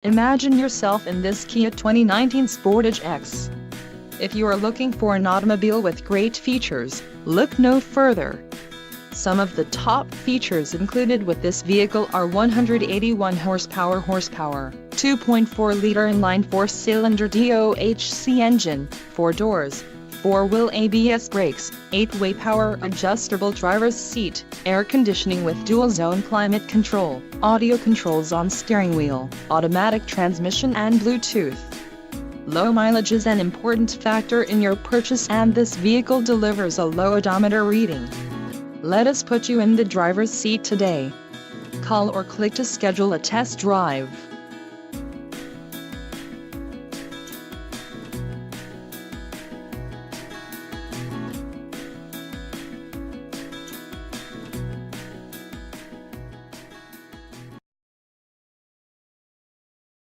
Imagine yourself in this Kia 2019 Sportage EX. If you are looking for an automobile with great features, look no further. Some of the top features included with this vehicle are 181 horsepower, 2.4-liter inline four-cylinder DOHC engine, 4 doors, 4-wheel ABS brakes, 8-way power adjustable driver's seat, air conditioning with dual-zone climate control, audio controls on steering wheel, automatic transmission and Bluetooth. Low mileage is an important factor in your purchase, and this vehicle delivers a low odometer reading. Let us put you in the driver's seat today. Call or click to schedule a test drive.